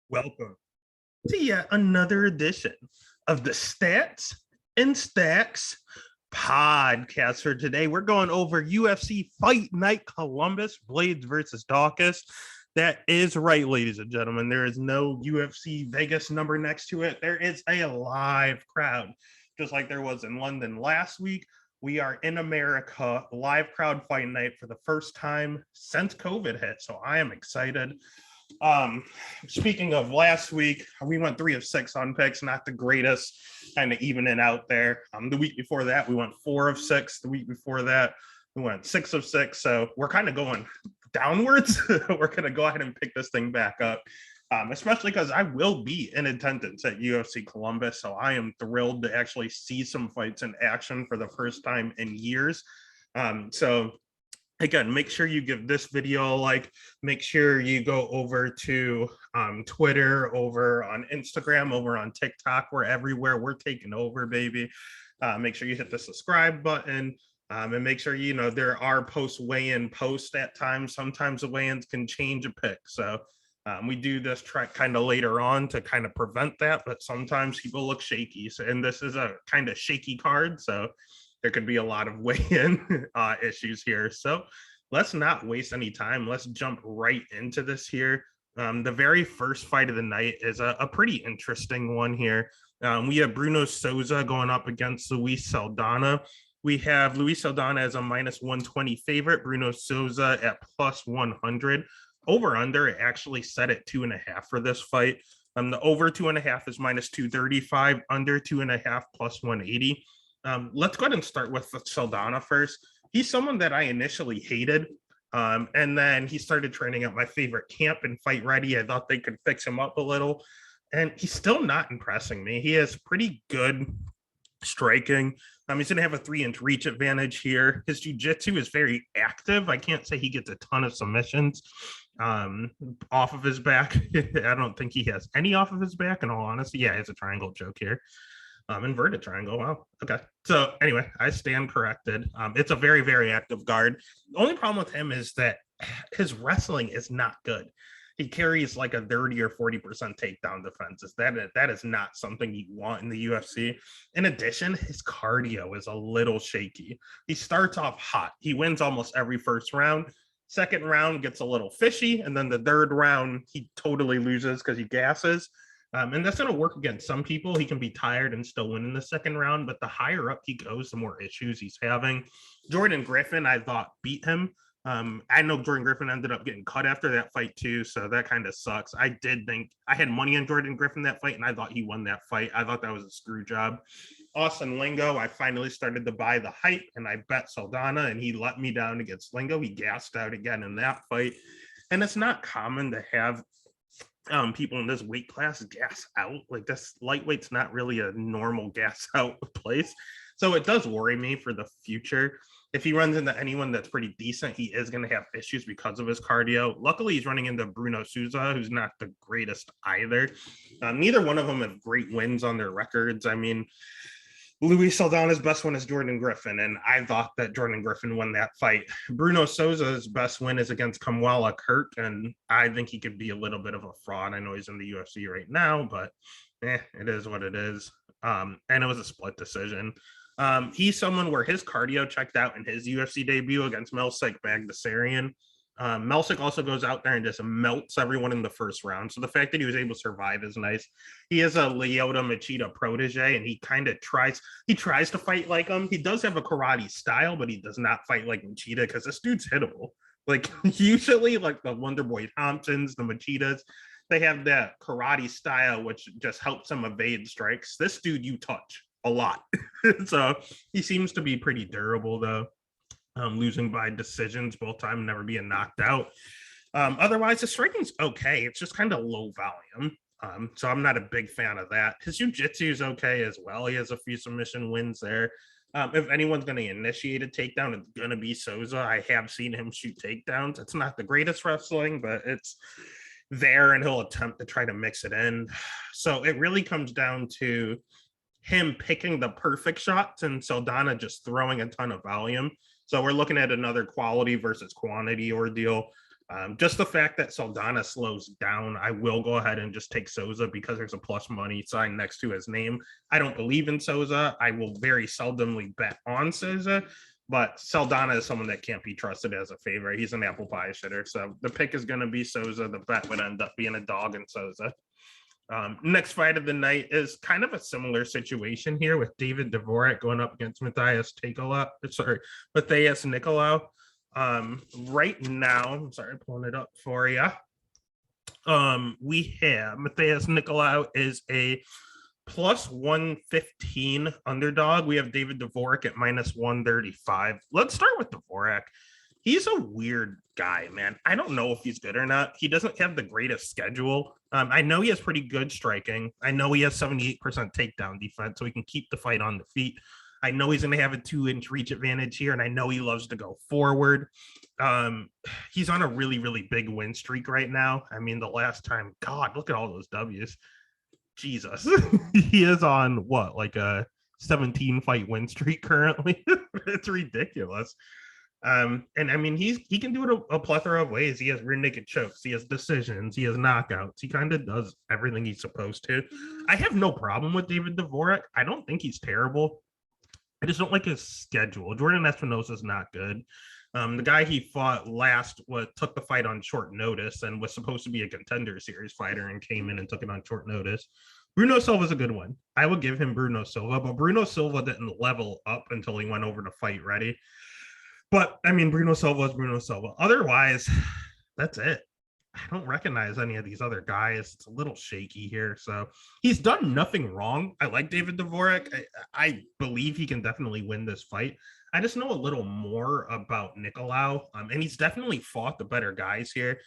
Welcome to yet another edition of the Stats and Stacks podcast. For today, we're going over UFC Fight Night Columbus, Blaydes versus Daukaus. That is right, ladies and gentlemen. There is no UFC Vegas number next to it. There is a live crowd, just like there was in London last week. We are in America, live crowd fight night for the first time since COVID hit. So I am excited. Speaking of last week, we went 3 of 6 on picks, not the greatest, kind of evening out there. The week before that, we went 4 of 6. The week before that, we went 6 of 6. So we're kind of going downwards. We're going to go ahead and pick this thing back up, especially because I will be in attendance at UFC Columbus. So I am thrilled to actually see some fights in action for the first time in years. So again, make sure you give this video a like. Make sure you go over to Twitter, over on Instagram, over on TikTok. We're everywhere. We're taking over, baby. Make sure you hit the subscribe button. And make sure, there are post weigh-in posts at times. Sometimes the weigh-ins can change a pick. So we do this track kind of later on to kind of prevent that. But sometimes people look shaky. So, and this is a kind of shaky card. So there could be a lot of weigh-in issues here. So let's not waste any time. Let's jump right into this here. The very first fight of the night is a pretty interesting one here. We have Bruno Souza going up against Luis Saldana. We have Luis Saldana as a minus 120 favorite, Bruno Souza at plus 100. Over under actually set at 2.5 for this fight. The over 2.5 is minus 235, under 2.5 plus 180. Let's go ahead and start with Saldana first. He's someone that I initially hated, and then he started training at my favorite camp in Fight Ready. I thought they could fix him up a little, and he's still not impressing me. He has pretty good striking. He's going to have a 3-inch reach advantage here. His jiu-jitsu is very active. I can't say he gets a ton of submissions off of his back. I don't think he has any off of his back, in all honesty. Yeah, it's a triangle choke here. Inverted triangle. Wow. Okay. So anyway, I stand corrected. It's a very, very active guard. The only problem with him is that his wrestling is not good. He carries like a 30 or 40% takedown defenses. That is not something you want in the UFC. In addition, his cardio is a little shaky. He starts off hot. He wins almost every first round. Second round gets a little fishy. And then the third round, he totally loses because he gasses. And that's going to work against some people. He can be tired and still win in the second round, but the higher up he goes, the more issues he's having. Jordan Griffin, I thought, beat him. I know Jordan Griffin ended up getting cut after that fight too, so that kind of sucks. I did think I had money on Jordan Griffin that fight, and I thought he won that fight. I thought that was a screw job. Austin Lingo, I finally started to buy the hype, and I bet Saldana, and he let me down against Lingo. He gassed out again in that fight, and it's not common to have people in this weight class gas out. Like, this lightweight's not really a normal gas out place, so it does worry me for the future. If he runs into anyone that's pretty decent, he is going to have issues because of his cardio. Luckily, he's running into Bruno Souza, who's not the greatest either. Neither one of them have great wins on their records. I mean, Luis Saldana's best win is Jordan Griffin, and I thought that Jordan Griffin won that fight. Bruno Souza's best win is against Kamwala Kirk, and I think he could be a little bit of a fraud. I know he's in the UFC right now, but it is what it is. And it was a split decision. He's someone where his cardio checked out in his UFC debut against Melsik Bagdasarian. Melsik also goes out there and just melts everyone in the first round. So the fact that he was able to survive is nice. He is a Lyoto Machida protege, and he kind of tries to fight like him. He does have a karate style, but he does not fight like Machida because this dude's hittable. Like, usually, like the Wonder Boy Thompsons, the Machidas, they have that karate style, which just helps them evade strikes. This dude, you touch a lot. So he seems to be pretty durable, though. Losing by decisions both time, never being knocked out. Otherwise, the striking's okay. It's just kind of low volume. So I'm not a big fan of that. His jiu-jitsu is okay as well. He has a few submission wins there. If anyone's going to initiate a takedown, it's going to be Souza. I have seen him shoot takedowns. It's not the greatest wrestling, but it's there, and he'll attempt to try to mix it in. So it really comes down to him picking the perfect shots and Saldana just throwing a ton of volume. So we're looking at another quality versus quantity ordeal. Just the fact that Saldana slows down, I will go ahead and just take Souza because there's a plus money sign next to his name. I don't believe in Souza. I will very seldomly bet on Souza, but Saldana is someone that can't be trusted as a favorite. He's an apple pie shitter. So the pick is going to be Souza. The bet would end up being a dog in Souza. Next fight of the night is kind of a similar situation here with David Dvorak going up against Matthias Nicolau. Right now, I'm sorry, pulling it up for you. We have Matthias Nicolau is a plus 115 underdog. We have David Dvorak at minus 135. Let's start with Dvorak. He's a weird guy, man. I don't know if he's good or not. He doesn't have the greatest schedule. I know he has pretty good striking. I know he has 78% takedown defense, so he can keep the fight on the feet. I know he's going to have a 2-inch reach advantage here, and I know he loves to go forward. He's on a really, really big win streak right now. I mean, the last time, God, look at all those W's. Jesus. He is on what, like a 17-fight win streak currently? It's ridiculous. And I mean, he can do it a plethora of ways. He has rear naked chokes, he has decisions, he has knockouts. He kind of does everything he's supposed to. I have no problem with David Dvorak. I don't think he's terrible. I just don't like his schedule. Jordan Espinosa is not good. The guy he fought last took the fight on short notice and was supposed to be a contender series fighter and came in and took it on short notice. Bruno Silva's a good one. I would give him Bruno Silva, but Bruno Silva didn't level up until he went over to Fight Ready. But, I mean, Bruno Silva is Bruno Silva. Otherwise, that's it. I don't recognize any of these other guys. It's a little shaky here. So he's done nothing wrong. I like David Dvorak. I believe he can definitely win this fight. I just know a little more about Nicolau. And he's definitely fought the better guys here.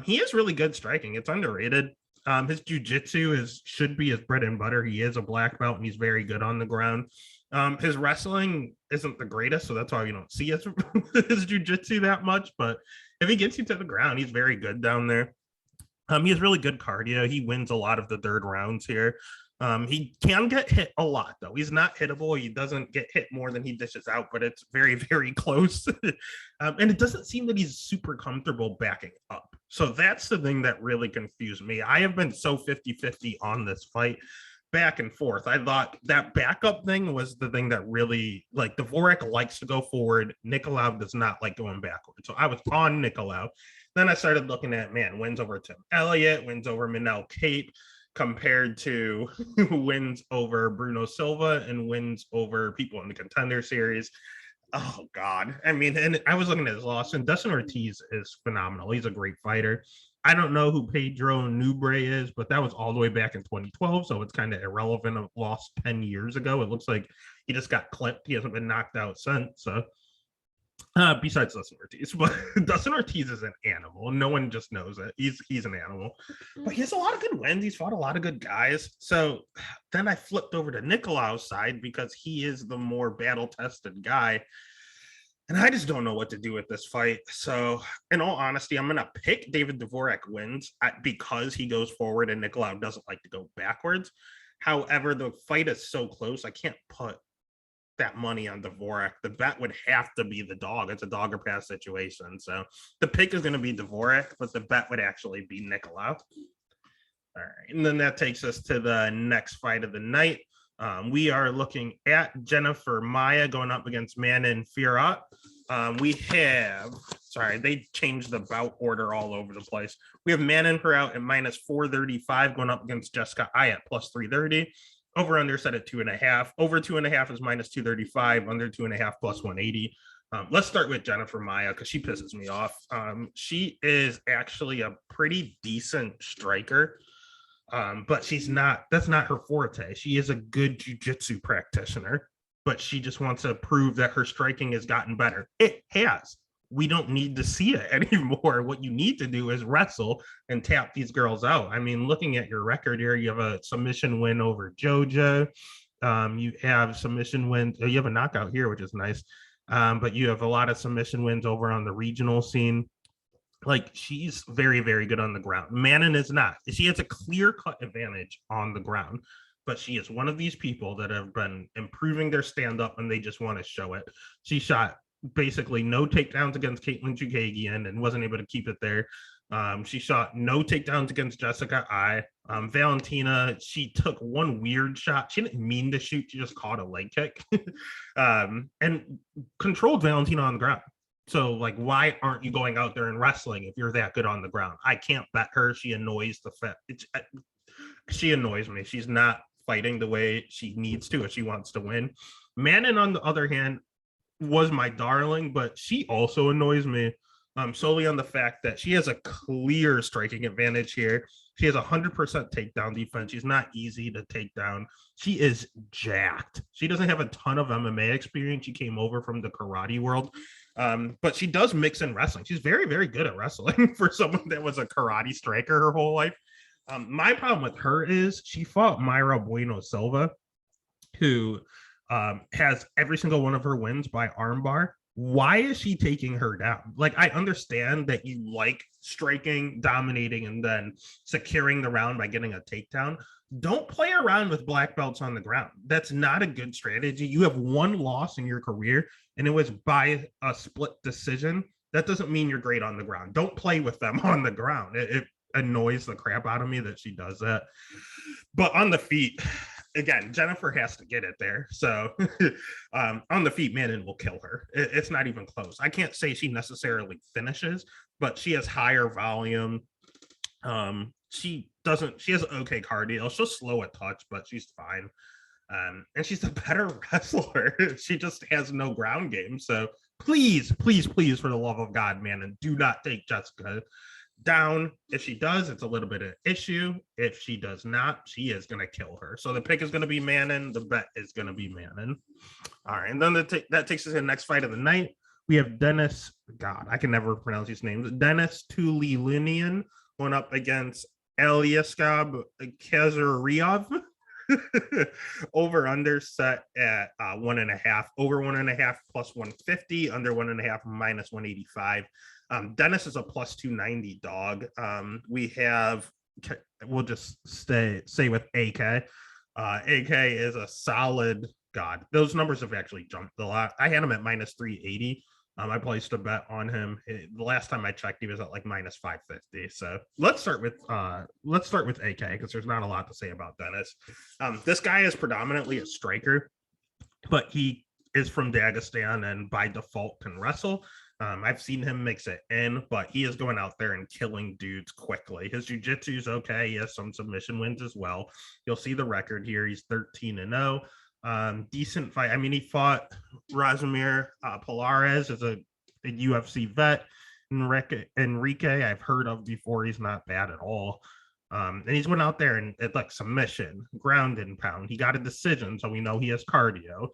He is really good striking. It's underrated. His jiu-jitsu should be his bread and butter. He is a black belt and he's very good on the ground. His wrestling isn't the greatest, so that's why you don't see his jiu-jitsu that much. But if he gets you to the ground, he's very good down there. He has really good cardio. He wins a lot of the third rounds here. He can get hit a lot, though. He's not hittable. He doesn't get hit more than he dishes out, but it's very, very close. And it doesn't seem that he's super comfortable backing up. So that's the thing that really confused me. I have been so 50-50 on this fight, back and forth. I thought that backup thing was the thing that really, like, Dvorak likes to go forward. Nicolau does not like going backward. So I was on Nicolau. Then I started looking at, man, wins over Tim Elliott, wins over Manel Cape, compared to wins over Bruno Silva and wins over people in the Contender Series. Oh, God. I mean, and I was looking at his loss, and Dustin Ortiz is phenomenal. He's a great fighter. I don't know who Pedro Nubre is, but that was all the way back in 2012, so it's kind of irrelevant. It lost 10 years ago. It looks like he just got clipped. He hasn't been knocked out since. So, besides Dustin Ortiz, but Dustin Ortiz is an animal. No one just knows it. He's an animal, but he has a lot of good wins. He's fought a lot of good guys. So then I flipped over to Nicolau's side because he is the more battle-tested guy. And I just don't know what to do with this fight. So, in all honesty, I'm going to pick David Dvorak wins because he goes forward and Nicolau doesn't like to go backwards. However, the fight is so close, I can't put that money on Dvorak. The bet would have to be the dog. It's a dog or pass situation. So, the pick is going to be Dvorak, but the bet would actually be Nicolau. All right. And then that takes us to the next fight of the night. We are looking at Jennifer Maia going up against Manon Fiorot. They changed the bout order all over the place. We have Manon Fiorot at minus 435 going up against Jessica Eye at plus 330. Over under set at 2.5. Over 2.5 is minus 235. Under 2.5 plus 180. Let's start with Jennifer Maia because she pisses me off. She is actually a pretty decent striker. But that's not her forte. She is a good jiu-jitsu practitioner, but she just wants to prove that her striking has gotten better. It has. We don't need to see it anymore. What you need to do is wrestle and tap these girls out. I mean, looking at your record here, you have a submission win over Jojo. You have submission wins. You have a knockout here, which is nice. But you have a lot of submission wins over on the regional scene. Like, she's very, very good on the ground. Manon is not. She has a clear-cut advantage on the ground, but she is one of these people that have been improving their stand-up and they just want to show it. She shot basically no takedowns against Caitlin Chukagian and wasn't able to keep it there. She shot no takedowns against Jessica I. Valentina, she took one weird shot. She didn't mean to shoot. She just caught a leg kick and controlled Valentina on the ground. So, like, why aren't you going out there and wrestling if you're that good on the ground? I can't bet her. She annoys she annoys me. She's not fighting the way she needs to if she wants to win. Manon, on the other hand, was my darling, but she also annoys me solely on the fact that she has a clear striking advantage here. She has 100% takedown defense. She's not easy to take down. She is jacked. She doesn't have a ton of MMA experience. She came over from the karate world, but she does mix in wrestling. She's very, very good at wrestling for someone that was a karate striker her whole life. My problem with her is she fought Myra Bueno Silva, who has every single one of her wins by armbar. Why is she taking her down? Like, I understand that you like striking, dominating, and then securing the round by getting a takedown. Don't play around with black belts on the ground. That's not a good strategy. You have one loss in your career, and it was by a split decision. That doesn't mean you're great on the ground. Don't play with them on the ground. It annoys the crap out of me that she does that. But on the feet, again, Jennifer has to get it there. So on the feet, Manon will kill her. It's not even close. I can't say she necessarily finishes, but she has higher volume. She has okay cardio. She'll slow a touch, but she's fine. And she's a better wrestler. She just has no ground game. So please, please, please, for the love of God, Manon, do not take Jessica down. If she does, it's a little bit of an issue. If she does not, she is going to kill her. So the pick is going to be Manon. The bet is going to be Manon. All right. And then that takes us to the next fight of the night. We have Dennis, God, I can never pronounce these names. Dennis Tulilinian went up against Eliaskab Kazariov. Over under set at 1.5, over 1.5 plus 150, under 1.5 minus 185. Dennis is a plus 290 dog. We'll just say with AK. AK is a solid, God, those numbers have actually jumped a lot. I had him at minus 380. I placed a bet on him. The last time I checked, he was at like minus 550. So let's start with AK because there's not a lot to say about Dennis. This guy is predominantly a striker, but he is from Dagestan and by default can wrestle. I've seen him mix it in, but he is going out there and killing dudes quickly. His jiu-jitsu is okay. He has some submission wins as well. You'll see the record here. He's 13-0. Decent fight. I mean, he fought Razimir Polares as a UFC vet. Enrique, I've heard of before. He's not bad at all. And he's went out there and it's like submission, ground and pound. He got a decision, so we know he has cardio.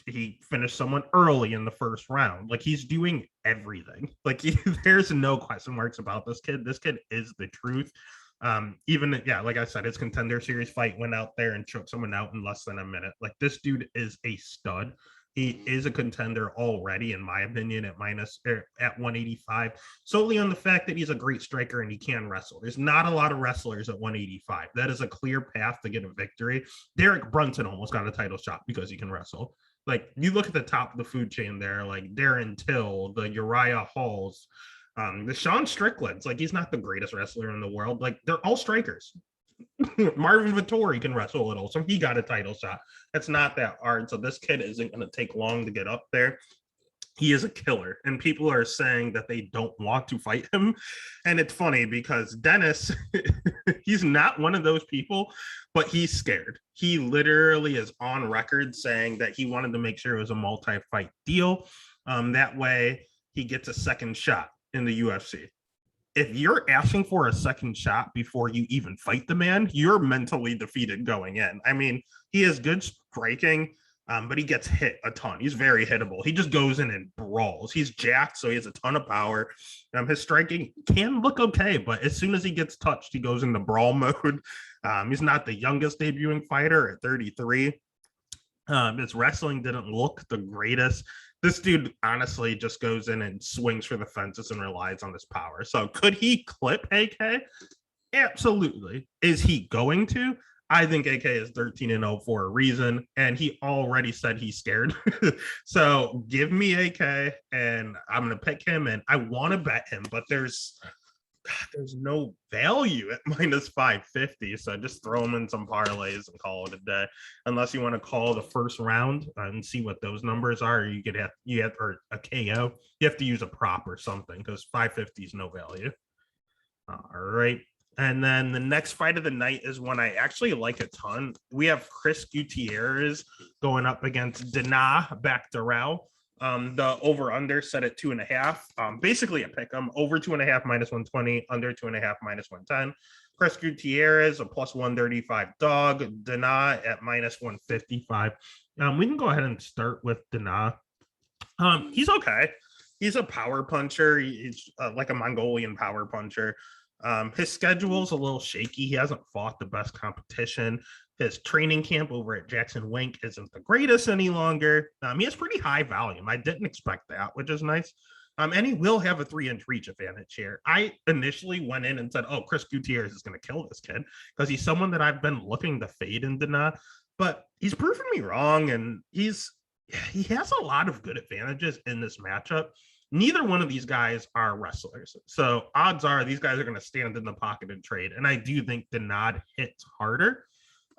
He finished someone early in the first round. Like, he's doing everything. Like, there's no question marks about this kid. This kid is the truth. Like I said, his Contender Series fight went out there and choked someone out in less than a minute. Like, this dude is a stud. He is a contender already, in my opinion, at 185, solely on the fact that he's a great striker and he can wrestle. There's not a lot of wrestlers at 185. That is a clear path to get a victory. Derek Brunson almost got a title shot because he can wrestle. Like, you look at the top of the food chain there, like Darren Till, the Uriah Halls, the Sean Strickland's, like, he's not the greatest wrestler in the world. Like, they're all strikers. Marvin Vittori can wrestle a little, so he got a title shot. It's not that hard. So this kid isn't going to take long to get up there. He is a killer, and people are saying that they don't want to fight him. And it's funny because Dennis, he's not one of those people, but he's scared. He literally is on record saying that he wanted to make sure it was a multi-fight deal. That way he gets a second shot in the UFC. If you're asking for a second shot before you even fight the man, you're mentally defeated going in. I mean, he has good striking, but he gets hit a ton. He's very hittable. He just goes in and brawls. He's jacked, so he has a ton of power. His striking can look okay, but as soon as he gets touched, he goes into brawl mode. He's not the youngest debuting fighter at 33. His wrestling didn't look the greatest. This dude honestly just goes in and swings for the fences and relies on his power. So could he clip AK? Absolutely. Is he going to? I think AK is 13-0 for a reason, and he already said he's scared. So give me AK, and I'm gonna pick him, and I want to bet him, but there's no value at minus 550. So just throw them in some parlays and call it a day. Unless you want to call the first round and see what those numbers are, or you have or a KO. You have to use a prop or something because 550 is no value. All right. And then the next fight of the night is one I actually like a ton. We have Chris Gutierrez going up against Dana Bakdarau. The over under set at 2.5. Basically a pick 'em. Over 2.5 minus 120, under 2.5 minus 110. Chris Gutierrez a plus 135 dog. Dana at minus 155. We can go ahead and start with Dana. He's okay. He's a power puncher. He's like a Mongolian power puncher. His schedule's a little shaky. He hasn't fought the best competition. His training camp over at Jackson Wink isn't the greatest any longer. He has pretty high volume. I didn't expect that, which is nice. And he will have a 3-inch reach advantage here. I initially went in and said, oh, Chris Gutierrez is going to kill this kid because he's someone that I've been looking to fade in Dana, but he's proven me wrong, and he has a lot of good advantages in this matchup. Neither one of these guys are wrestlers. So odds are these guys are going to stand in the pocket and trade. And I do think Denard hits harder.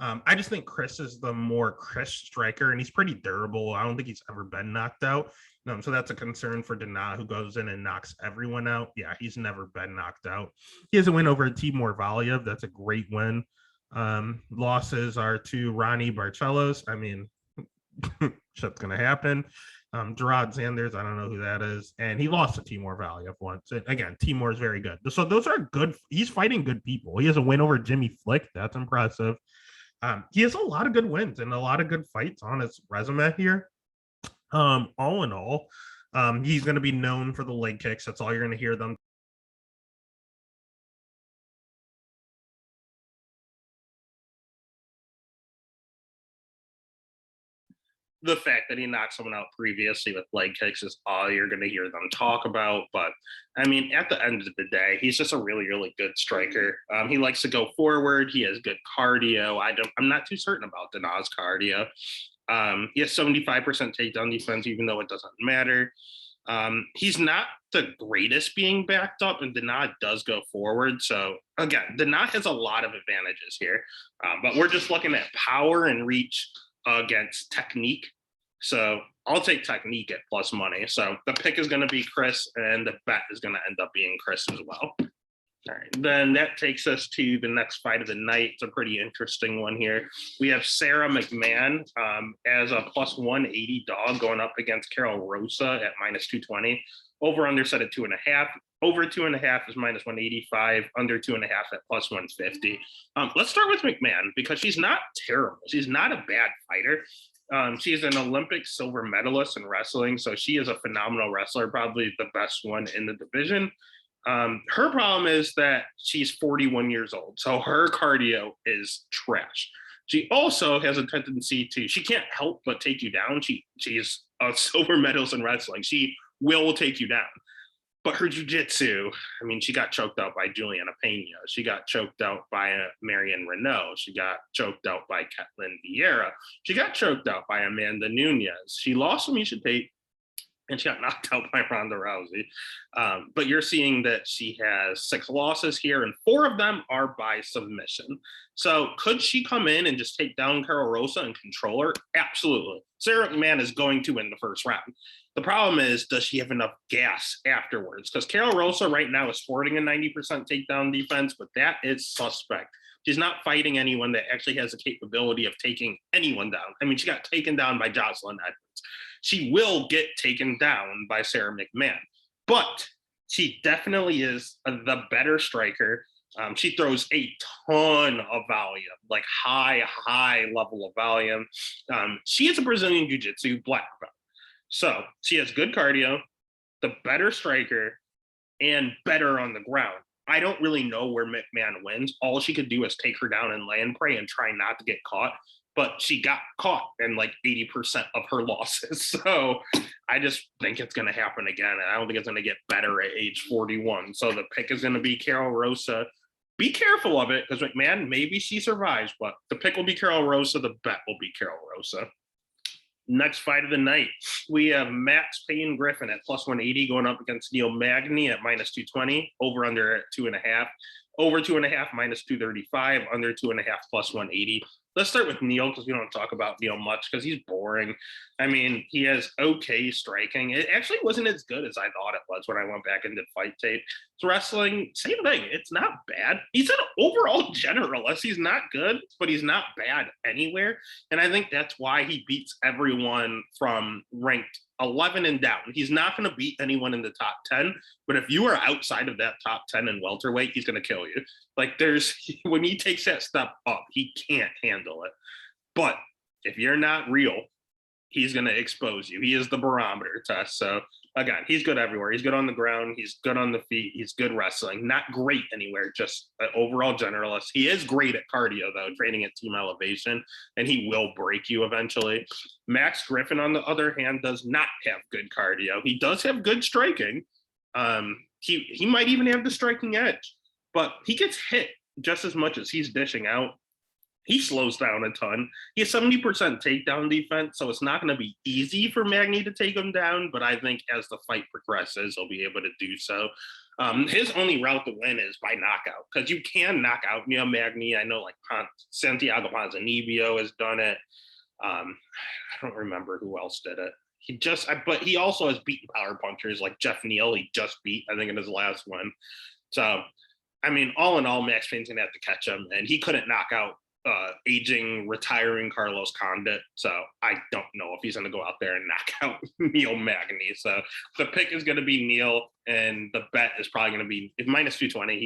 I just think Chris is the more crisp striker, and he's pretty durable. I don't think he's ever been knocked out. So that's a concern for Denard, who goes in and knocks everyone out. Yeah, he's never been knocked out. He has a win over Timur Valiev. That's a great win. Losses are to Ronnie Barcelos. I mean, shit's going to happen. Gerard Sanders, I don't know who that is. And he lost to Timur Valiev once. And again, Timur is very good. So those are good. He's fighting good people. He has a win over Jimmy Flick. That's impressive. He has a lot of good wins and a lot of good fights on his resume here. All in all, he's going to be known for the leg kicks. That's all you're going to hear them. The fact that he knocked someone out previously with leg kicks is all you're going to hear them talk about. But I mean, at the end of the day, he's just a really, really good striker. He likes to go forward. He has good cardio. I'm not too certain about Dana's cardio. He has 75% takedown defense, even though it doesn't matter. He's not the greatest being backed up, and Dana does go forward. So again, Dana has a lot of advantages here. But we're just looking at power and reach against technique. So I'll take technique at plus money. So the pick is going to be Chris, and the bet is going to end up being Chris as well. All right, then that takes us to the next fight of the night. It's a pretty interesting one here. We have Sarah McMahon as a plus 180 dog going up against Carol Rosa at minus 220. Over under set at 2.5. Over 2.5 is minus 185. Under 2.5 at plus 150. Let's start with McMahon because she's not terrible. She's not a bad fighter. She's an Olympic silver medalist in wrestling, so she is a phenomenal wrestler, probably the best one in the division. Her problem is that she's 41 years old, so her cardio is trash. She also has a tendency she can't help but take you down. She's a silver medalist in wrestling. She will take you down. But her jiu-jitsu, I mean, she got choked out by Juliana Pena. She got choked out by Marion Renault. She got choked out by Ketlin Vieira. She got choked out by Amanda Nunez. She lost to Miesha Tate, and she got knocked out by Ronda Rousey. But you're seeing that she has 6 losses here, and 4 of them are by submission. So could she come in and just take down Carol Rosa and control her? Absolutely. Sarah McMahon is going to win the first round. The problem is, does she have enough gas afterwards? Because Carol Rosa right now is sporting a 90% takedown defense, but that is suspect. She's not fighting anyone that actually has the capability of taking anyone down. I mean, she got taken down by Jocelyn Edwards. She will get taken down by Sarah McMahon, but she definitely is the better striker. She throws a ton of volume, like high level of volume. She is a Brazilian Jiu-Jitsu black belt. So she has good cardio, the better striker, and better on the ground. I don't really know where McMahon wins. All she could do is take her down and land prey and try not to get caught. But she got caught in like 80% of her losses. So I just think it's going to happen again. I don't think it's going to get better at age 41. So the pick is going to be Carol Rosa. be careful of it because McMahon, maybe she survives, but the pick will be Carol Rosa. The bet will be Carol Rosa. Next fight of the night, we have Max Payne Griffin at plus 180 going up against Neil Magny at minus 220, over under at 2.5, over 2.5 minus 235, under 2.5 plus 180. Let's start with Neil because we don't talk about Neil much because he's boring. I mean, he has okay striking. It actually wasn't as good as I thought it was when I went back and did fight tape. It's wrestling, same thing. It's not bad. He's an overall generalist. He's not good, but he's not bad anywhere. And I think that's why he beats everyone from ranked 11 and down. He's not going to beat anyone in the top 10, but if you are outside of that top 10 in welterweight, he's going to kill you. Like when he takes that step up, he can't handle it. But if you're not real, he's going to expose you. He is the barometer test. So again, he's good everywhere. He's good on the ground. He's good on the feet. He's good wrestling. Not great anywhere, just an overall generalist. He is great at cardio, though, training at Team Elevation, and he will break you eventually. Max Griffin, on the other hand, does not have good cardio. He does have good striking. He might even have the striking edge, but he gets hit just as much as he's dishing out. He slows down a ton. He has 70% takedown defense, so it's not going to be easy for Magny to take him down, but I think as the fight progresses, he'll be able to do so. His only route to win is by knockout, because you can knock out Neil Magny. I know like Santiago Ponzinibbio has done it. I don't remember who else did it. But he also has beaten power punchers like Jeff Neal. He just beat, I think, in his last one. So, I mean, all in all, Max Payne's going to have to catch him, and he couldn't knock out aging, retiring Carlos Condit. So I don't know if he's going to go out there and knock out Neil Magny. So the pick is going to be Neil, and the bet is probably going to be minus 220.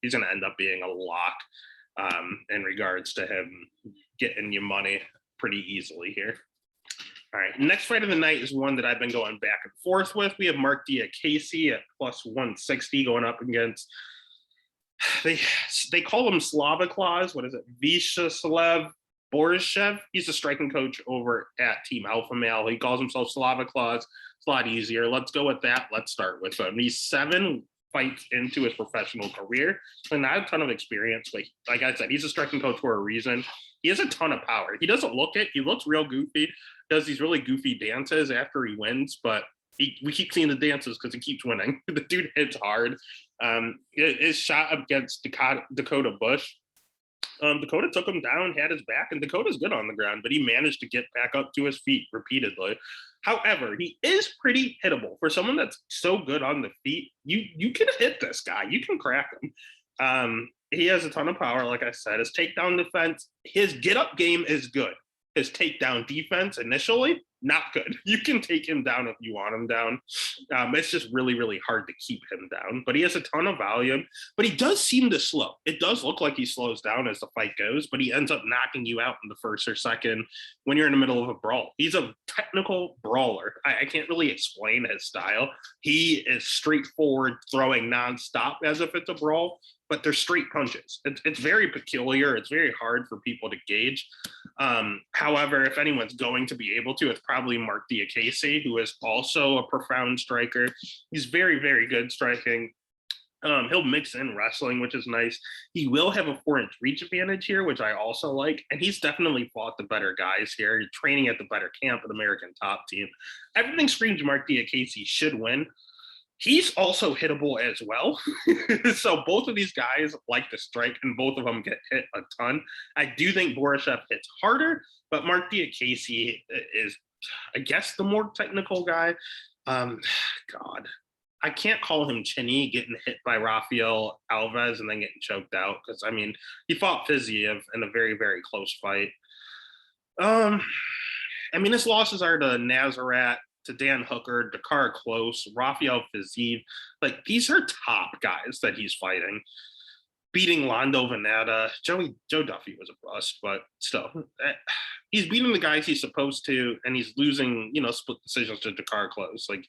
He's going to end up being a lock in regards to him getting you money pretty easily here. All right, next fight of the night is one that I've been going back and forth with. We have Mark Diakase at plus 160 going up against, they call him Slava Claus. What is it? Vyacheslav Borishev. He's a striking coach over at Team Alpha Male. He calls himself Slava Claus. It's a lot easier. Let's go with that. Let's start with him. He's 7 fights into his professional career and not a ton of experience. Like I said, he's a striking coach for a reason. He has a ton of power. He doesn't look it. He looks real goofy. Does these really goofy dances after he wins, but we keep seeing the dances because he keeps winning. The dude hits hard. His shot against Dakota Bush. Dakota took him down, had his back, and Dakota's good on the ground, but he managed to get back up to his feet repeatedly. However, he is pretty hittable. For someone that's so good on the feet, you can hit this guy. You can crack him. He has a ton of power, like I said. His takedown defense, his get-up game is good. His takedown defense initially, not good. You can take him down if you want him down. It's just really, really hard to keep him down. But he has a ton of volume. But he does seem to slow. It does look like he slows down as the fight goes, but he ends up knocking you out in the first or second when you're in the middle of a brawl. He's a technical brawler. I can't really explain his style. He is straightforward, throwing nonstop as if it's a brawl, but they're straight punches. It's very peculiar. It's very hard for people to gauge. However, if anyone's going to be able to, it's probably Mark Diakase, who is also a profound striker. He's very, very good striking. He'll mix in wrestling, which is nice. He will have a 4-inch reach advantage here, which I also like. And he's definitely fought the better guys here. He's training at the better camp at American Top Team. Everything screams Mark Diakase should win. He's also hittable as well. So both of these guys like to strike, and both of them get hit a ton. I do think Borishev hits harder, but Mark Diakase is, I guess, the more technical guy. God, I can't call him chinny, getting hit by Rafael Alves and then getting choked out, because, I mean, he fought Fiziev in a very, very close fight. I mean, his losses are to Nazareth, to Dan Hooker, Dakar Close, Rafael Fiziev. Like, these are top guys that he's fighting. Beating Lando Veneta. Joe Duffy was a bust, but still. He's beating the guys he's supposed to, and he's losing, split decisions to Dakar Close. Like,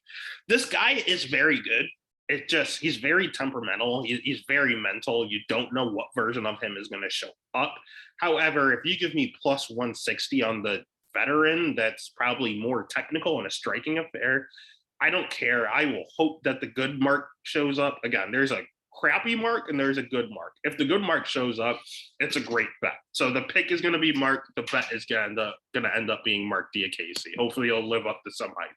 this guy is very good. He's very temperamental. He's very mental. You don't know what version of him is going to show up. However, if you give me plus 160 on the veteran that's probably more technical and a striking affair, I don't care. I will hope that the good Mark shows up. Again, there's a crappy mark and there's a good mark. If the good mark shows up, it's a great bet. So the pick is going to be marked. The bet is going to end up being Mark Diakese. Hopefully he'll live up to some hype.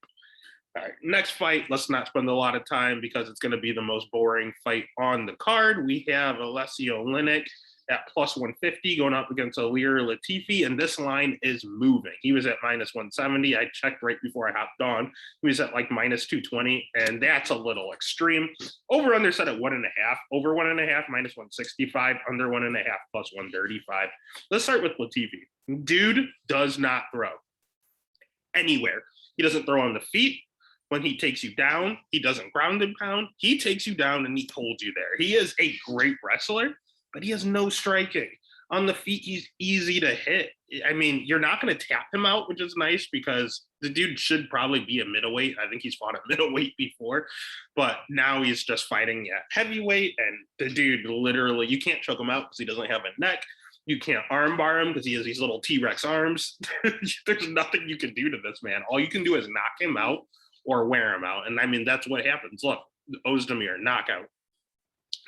All right, next fight. Let's not spend a lot of time because it's going to be the most boring fight on the card. We have Alessio Oleinik at plus 150 going up against Ilir Latifi, and this line is moving. He was at minus 170. I checked right before I hopped on. He was at like minus 220, and that's a little extreme. Over under set at 1.5. Over 1.5 minus 165. Under 1.5 plus 135. Let's start with Latifi. Dude does not throw anywhere. He doesn't throw on the feet. When he takes you down, he doesn't ground and pound. He takes you down and he holds you there. He is a great wrestler, but he has no striking. On the feet, he's easy to hit. I mean, you're not going to tap him out, which is nice because the dude should probably be a middleweight. I think he's fought at middleweight before, but now he's just fighting at heavyweight. And the dude literally, you can't choke him out because he doesn't have a neck. You can't armbar him because he has these little T-Rex arms. There's nothing you can do to this man. All you can do is knock him out or wear him out. And I mean, that's what happens. Look, Ozdemir, knockout.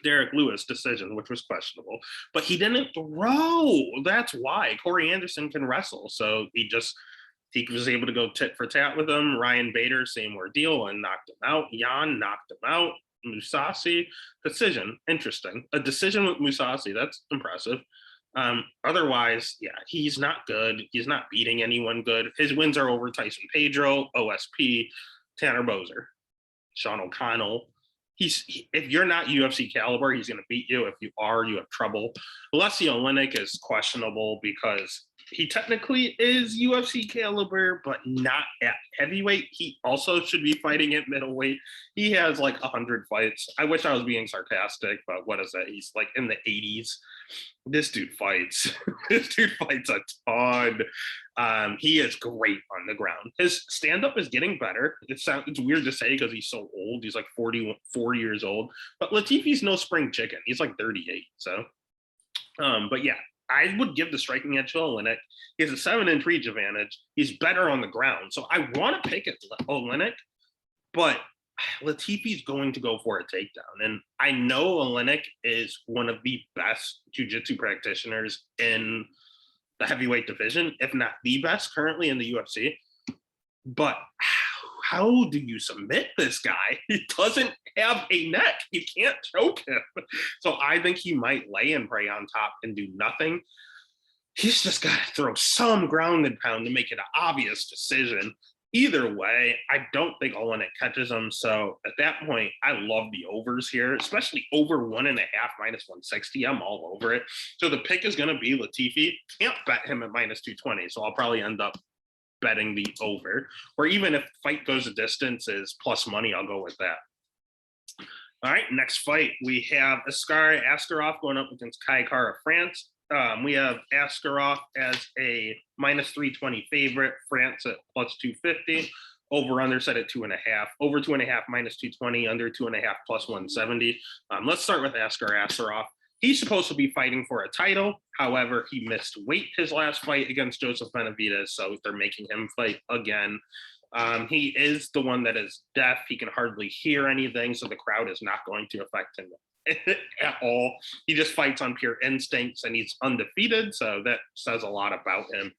Derek Lewis decision, which was questionable, but he didn't throw. That's why Corey Anderson can wrestle. So he was able to go tit for tat with him. Ryan Bader, same ordeal, and knocked him out. Jan knocked him out. Musasi, decision, interesting. A decision with Musasi, that's impressive. Otherwise, yeah, he's not good. He's not beating anyone good. His wins are over Tyson Pedro, OSP, Tanner Boser, Sean O'Connell. If you're not UFC caliber, he's going to beat you. If you are, you have trouble. Alessio Oleinik is questionable because he technically is UFC caliber, but not at heavyweight. He also should be fighting at middleweight. He has like 100 fights. I wish I was being sarcastic, but what is that? He's like in the 80s. This dude fights. This dude fights a ton. He is great on the ground. His stand-up is getting better. It's weird to say because he's so old. He's like 44 years old. But Latifi's no spring chicken. He's like 38. So, but yeah, I would give the striking edge to Oleinik. He has a 7-inch reach advantage. He's better on the ground. So I want to pick it Oleinik, but Latifi's going to go for a takedown. And I know Oleinik is one of the best jiu-jitsu practitioners in the heavyweight division, if not the best currently in the UFC. But how do you submit this guy? He doesn't have a neck. You can't choke him. So I think he might lay and pray on top and do nothing. He's just got to throw some ground and pound to make it an obvious decision. Either way, I don't think Oleinik catches him. So at that point, I love the overs here, especially over 1.5 minus 160. I'm all over it. So the pick is going to be Latifi. Can't bet him at minus 220. So I'll probably end up betting the over. Or even if fight goes a distance is plus money, I'll go with that. All right, next fight. We have Askari Askarov going up against Kai Kara France. We have Askarov as a minus 320 favorite, France at plus 250, over under set at 2.5, over 2.5 minus 220, under 2.5 plus 170. Let's start with Askarov. He's supposed to be fighting for a title. However, he missed weight his last fight against Joseph Benavidez, so they're making him fight again. He is the one that is deaf. He can hardly hear anything, so the crowd is not going to affect him at all. He just fights on pure instincts, and he's undefeated, so that says a lot about him.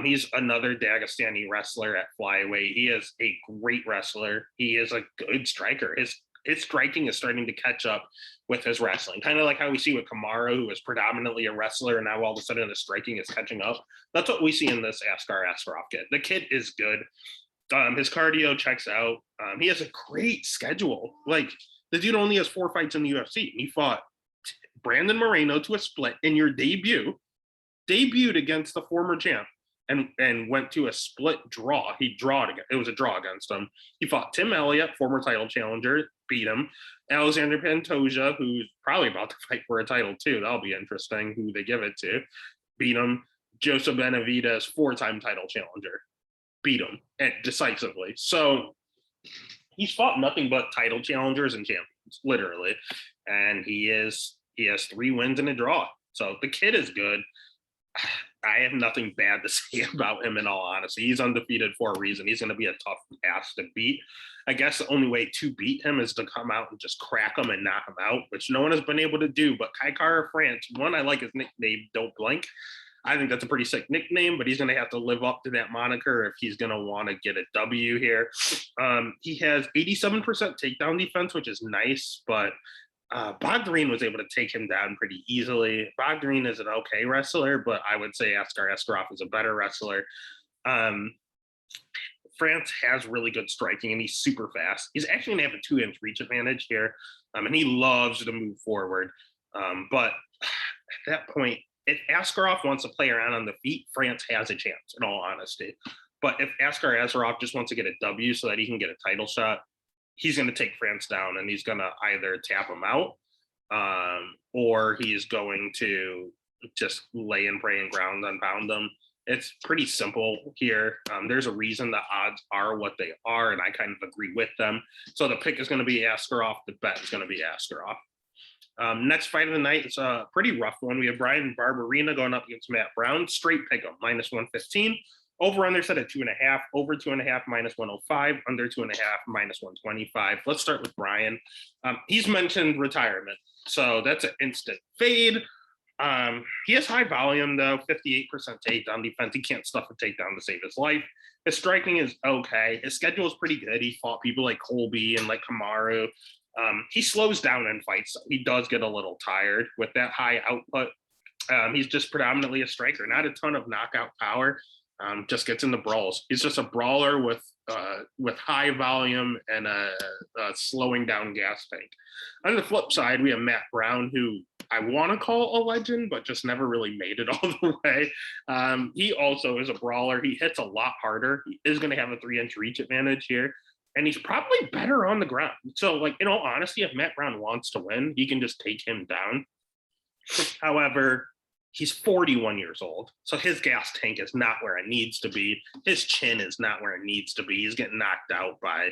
He's another Dagestani wrestler at flyweight. He is a great wrestler. He is a good striker. His striking is starting to catch up with his wrestling, kind of like how we see with Kamaru, who is predominantly a wrestler, and now all of a sudden his striking is catching up. That's what we see in this Askarov kid. The kid is good. His cardio checks out. He has a great schedule. Like, the dude only has 4 fights in the UFC. He fought Brandon Moreno to a split in your debuted against the former champ and went to a split draw. It was a draw against him. He fought Tim Elliott, former title challenger, beat him. Alexander Pantoja, who's probably about to fight for a title too. That'll be interesting who they give it to. Beat him. Joseph Benavidez, 4-time title challenger. Beat him decisively. So he's fought nothing but title challengers and champions, literally. And he has 3 wins and a draw. So the kid is good. I have nothing bad to say about him in all honesty. He's undefeated for a reason. He's going to be a tough ass to beat. I guess the only way to beat him is to come out and just crack him and knock him out, which no one has been able to do. But Kai Kara France, one, I like his nickname, Don't Blink. I think that's a pretty sick nickname, but he's going to have to live up to that moniker if he's going to want to get a W here. He has 87% takedown defense, which is nice, but Barbarina was able to take him down pretty easily. Barbarina is an okay wrestler, but I would say Askar Askarov is a better wrestler. France has really good striking, and he's super fast. He's actually going to have a 2-inch reach advantage here, and he loves to move forward. But at that point, if Askarov wants to play around on the feet, France has a chance, in all honesty. But if Askar Askarov just wants to get a W so that he can get a title shot, he's going to take France down, and he's going to either tap him out or he's going to just lay and pray and ground and pound them. It's pretty simple here. There's a reason the odds are what they are, and I kind of agree with them. So the pick is going to be Askarov. The bet is going to be Askarov. Next fight of the night, it's a pretty rough one. We have Brian Barbarina going up against Matt Brown. Straight pick him, -115. Over under set at 2.5, over 2.5, -105, under 2.5, -125. Let's start with Brian. He's mentioned retirement, so that's an instant fade. He has high volume though, 58% takedown defense. He can't stuff a takedown to save his life. His striking is okay. His schedule is pretty good. He fought people like Colby and like Kamaru. He slows down in fights. He does get a little tired with that high output. He's just predominantly a striker, not a ton of knockout power. Just gets in the brawls. He's just a brawler with high volume and a slowing down gas tank. On the flip side, we have Matt Brown, who I want to call a legend, but just never really made it all the way. He also is a brawler. He hits a lot harder. He is going to have a 3-inch reach advantage here. And he's probably better on the ground. So, like, in all honesty, if Matt Brown wants to win, he can just take him down. However, he's 41 years old, so his gas tank is not where it needs to be. His chin is not where it needs to be. He's getting knocked out by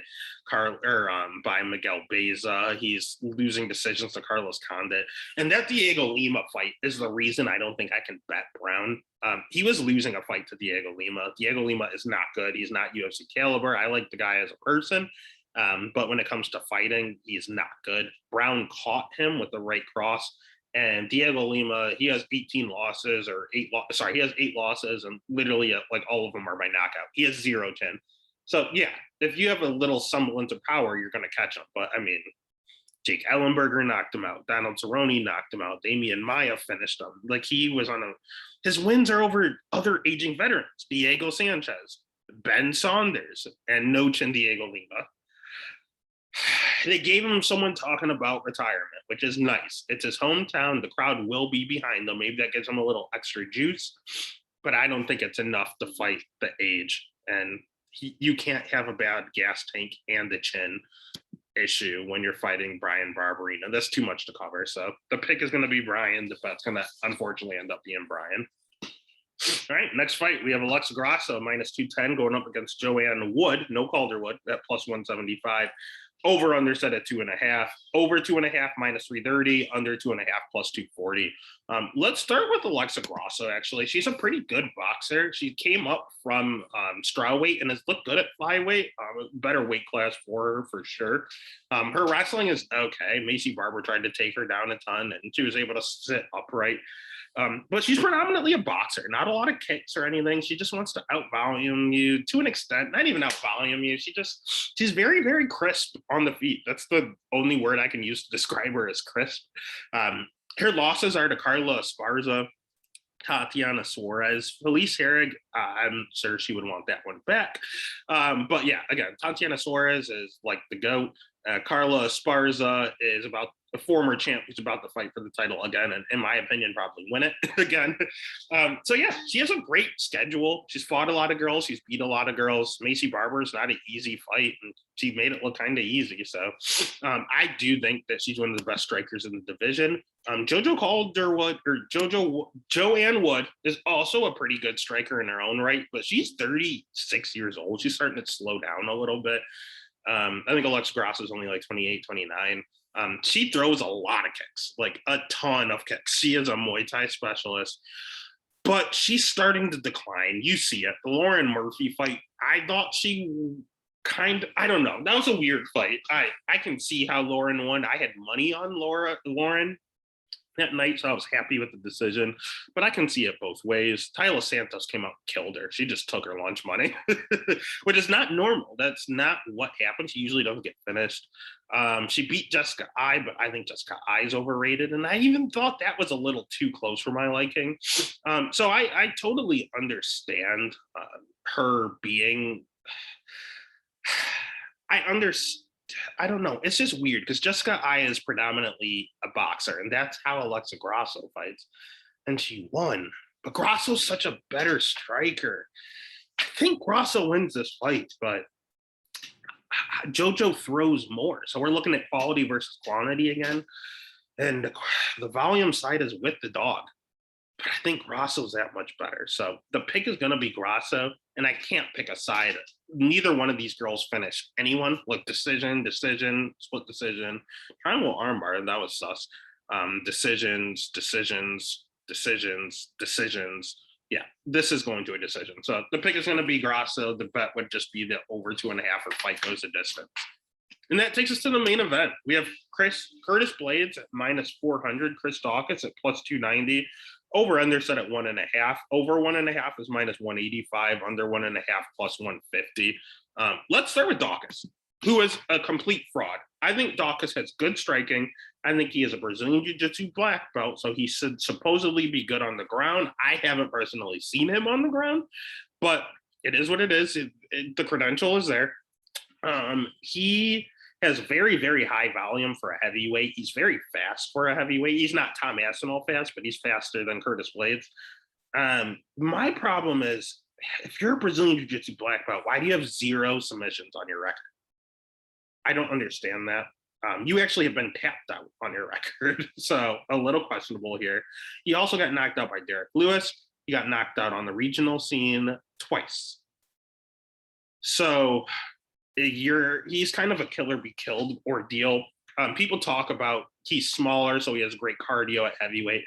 by Miguel Beza. He's losing decisions to Carlos Condit, and that Diego Lima fight is the reason I don't think I can bet Brown. He was losing a fight to Diego Lima. Diego Lima is not good. He's not UFC caliber. I like the guy as a person. But when it comes to fighting, he's not good. Brown caught him with the right cross. And Diego Lima, he has 18 losses or he has 8 losses, and literally like all of them are by knockout. He has 0 chin. So yeah, if you have a little semblance of power, you're going to catch him. But I mean, Jake Ellenberger knocked him out. Donald Cerrone knocked him out. Damian Maia finished him. Like he was his wins are over other aging veterans. Diego Sanchez, Ben Saunders, and no chin Diego Lima. They gave him someone talking about retirement, which is nice. It's his hometown. The crowd will be behind him. Maybe that gives him a little extra juice, but I don't think it's enough to fight the age. And you can't have a bad gas tank and the chin issue when you're fighting Brian Barbarina. That's too much to cover. So the pick is going to be Brian. The bet's going to unfortunately end up being Brian. All right, next fight, we have Alexa Grasso, -210, going up against Joanne Wood, no Calderwood, at +175. Over under set at 2.5, over 2.5, -330, under 2.5, +240. Let's start with Alexa Grasso, actually. She's a pretty good boxer. She came up from strawweight and has looked good at flyweight, better weight class for her, for sure. Her wrestling is okay. Macy Barber tried to take her down a ton, and she was able to sit upright. But she's predominantly a boxer, not a lot of kicks or anything. She just wants to out-volume you to an extent, not even out-volume you. She's very, very crisp on the feet. That's the only word I can use to describe her as crisp. Her losses are to Carla Esparza, Tatiana Suarez, Felice Herrig. I'm sure she would want that one back. But yeah, again, Tatiana Suarez is like the GOAT. Carla Esparza is about a former champ who's about to fight for the title again, and in my opinion, probably win it again. So yeah, she has a great schedule. She's fought a lot of girls. She's beat a lot of girls. Macy Barber is not an easy fight, and she made it look kind of easy. So I do think that she's one of the best strikers in the division. Jojo Calderwood or Joanne Wood is also a pretty good striker in her own right, but she's 36 years old. She's starting to slow down a little bit. I think Alexa Grasso is only like 28, 29. She throws a lot of kicks, like a ton of kicks. She is a Muay Thai specialist. but she's starting to decline. You see it. The Lauren Murphy fight, I thought she I don't know. That was a weird fight. I can see how Lauren won. I had money on Lauren that night, so I was happy with the decision. But I can see it both ways. Tyler Santos came out and killed her. She just took her lunch money, which is not normal. That's not what happens. She usually doesn't get finished. She beat Jessica Ai, but I think Jessica Ai is overrated. And I even thought that was a little too close for my liking. So I totally understand her being... I don't know. It's just weird because Jessica Ai is predominantly a boxer, and that's how Alexa Grasso fights. And she won. But Grasso's such a better striker. I think Grasso wins this fight, but JoJo throws more. So we're looking at quality versus quantity again. And the volume side is with the dog. But I think Grasso's that much better. So the pick is going to be Grasso, and I can't pick a side. Neither one of these girls finished anyone. Like decision, split decision. Triangle armbar, that was sus. Decisions. Yeah, this is going to a decision. So the pick is going to be Grasso. The bet would just be the over 2.5 or fight goes the distance. And that takes us to the main event. We have Curtis Blaydes at -400, Chris Daukaus at +290. Over under set at 1.5. Over 1.5 is -185. Under 1.5 +150. Let's start with Daukaus, who is a complete fraud. I think Daukaus has good striking. I think he is a Brazilian Jiu-Jitsu black belt, so he should supposedly be good on the ground. I haven't personally seen him on the ground, but it is what it is. The credential is there. He has very, very high volume for a heavyweight. He's very fast for a heavyweight. He's not Tom Aspinall fast, but he's faster than Curtis Blaydes. My problem is, if you're a Brazilian Jiu-Jitsu black belt, why do you have 0 submissions on your record? I don't understand that. You actually have been tapped out on your record, so a little questionable here. He also got knocked out by Derek Lewis. He got knocked out on the regional scene twice. So he's kind of a killer be killed ordeal. People talk about he's smaller, so he has great cardio at heavyweight.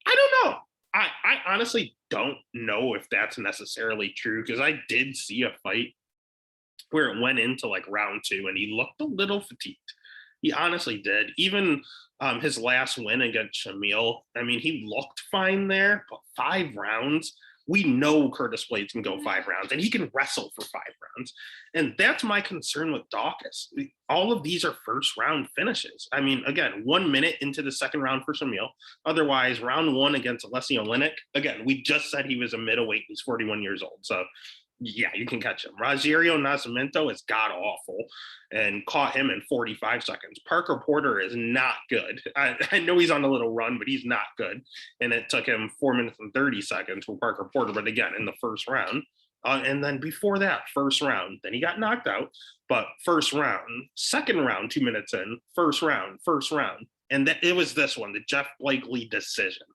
I don't know. I honestly don't know if that's necessarily true, because I did see a fight where it went into like round 2 and he looked a little fatigued. He honestly did. Even his last win against Shamil, I mean, he looked fine there, but 5 rounds, we know Curtis Blaydes can go 5 rounds, and he can wrestle for 5 rounds. And that's my concern with Daukaus. All of these are first round finishes. I mean, again, 1 minute into the second round for Shamil. Otherwise, round 1 against Alessio Oleinik. Again, we just said he was a middleweight. He's 41 years old. So yeah, you can catch him. Rogerio Nascimento is god awful and caught him in 45 seconds. Parker Porter is not good. I know he's on a little run, but he's not good. And it took him 4 minutes and 30 seconds for Parker Porter, but again, in the first round. And then before that, first round, then he got knocked out. But first round, second round, 2 minutes in, first round. And it was this one, the Jeff Blakely decision.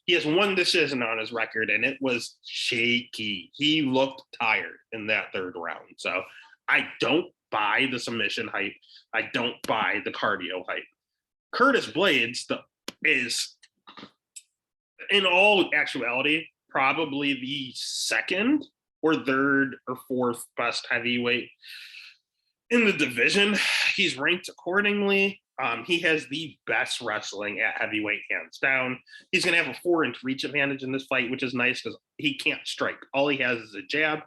He has 1 decision on his record, and it was shaky. He looked tired in that third round. So I don't buy the submission hype. I don't buy the cardio hype. Curtis Blaydes is, in all actuality, probably the second or third or fourth best heavyweight in the division. He's ranked accordingly. He has the best wrestling at heavyweight, hands down. He's going to have a 4-inch reach advantage in this fight, which is nice because he can't strike. All he has is a jab,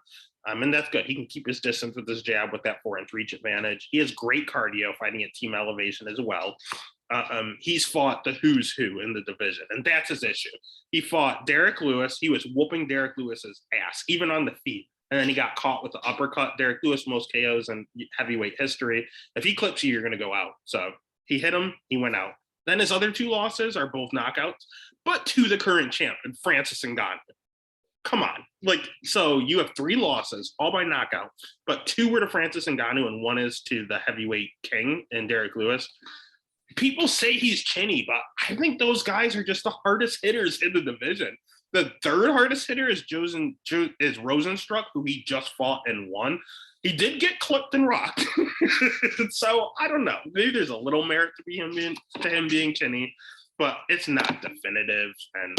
and that's good. He can keep his distance with his jab with that 4-inch reach advantage. He has great cardio fighting at team elevation as well. He's fought the who's who in the division, and that's his issue. He fought Derek Lewis. He was whooping Derek Lewis's ass, even on the feet. And then he got caught with the uppercut. Derek Lewis, most KOs in heavyweight history. If he clips you, you're going to go out. So he hit him, he went out. Then his other 2 losses are both knockouts, but to the current champion, Francis Ngannou. Come on. So you have 3 losses, all by knockout, but 2 were to Francis Ngannou and 1 is to the heavyweight king and Derek Lewis. People say he's chinny, but I think those guys are just the hardest hitters in the division. The third hardest hitter is Rosenstruck, who he just fought and won. He did get clipped and rocked. So I don't know. Maybe there's a little merit to him being chinny, but it's not definitive. And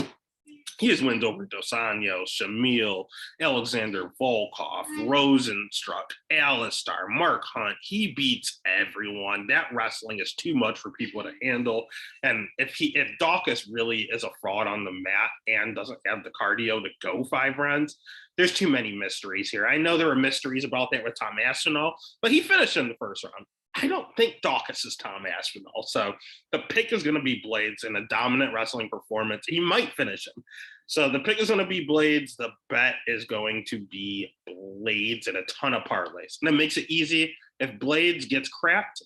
He has wins over Dos Anjos, Shamil, Alexander Volkov, Rosenstruck, Alistar, Mark Hunt. He beats everyone. That wrestling is too much for people to handle. And if Daukaus really is a fraud on the mat and doesn't have the cardio to go 5 rounds, there's too many mysteries here. I know there were mysteries about that with Tom Aspinall, but he finished in the first round. I don't think Daukaus is Tom Aspinall. So the pick is going to be Blaydes in a dominant wrestling performance. He might finish him. So the pick is going to be Blaydes. The bet is going to be Blaydes and a ton of parlays. And it makes it easy. If Blaydes gets crapped,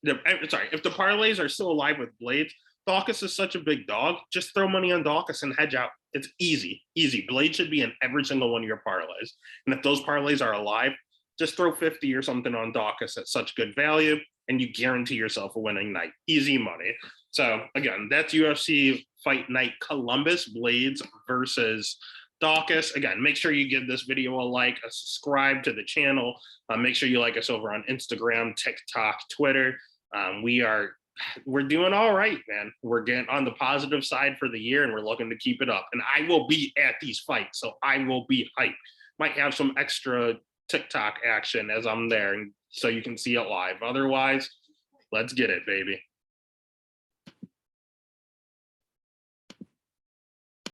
if the parlays are still alive with Blaydes, Daukaus is such a big dog. Just throw money on Daukaus and hedge out. It's easy. Blaydes should be in every single one of your parlays. And if those parlays are alive, just throw 50 or something on Daukaus at such good value, and you guarantee yourself a winning night. Easy money. So again, that's UFC Fight Night Columbus, Blaydes versus Daukaus. Again, make sure you give this video a like, a subscribe to the channel. Make sure you like us over on Instagram, TikTok, Twitter. We're doing all right, man. We're getting on the positive side for the year, and we're looking to keep it up. And I will be at these fights, so I will be hyped. Might have some extra TikTok action as I'm there, and so you can see it live. Otherwise, let's get it, baby.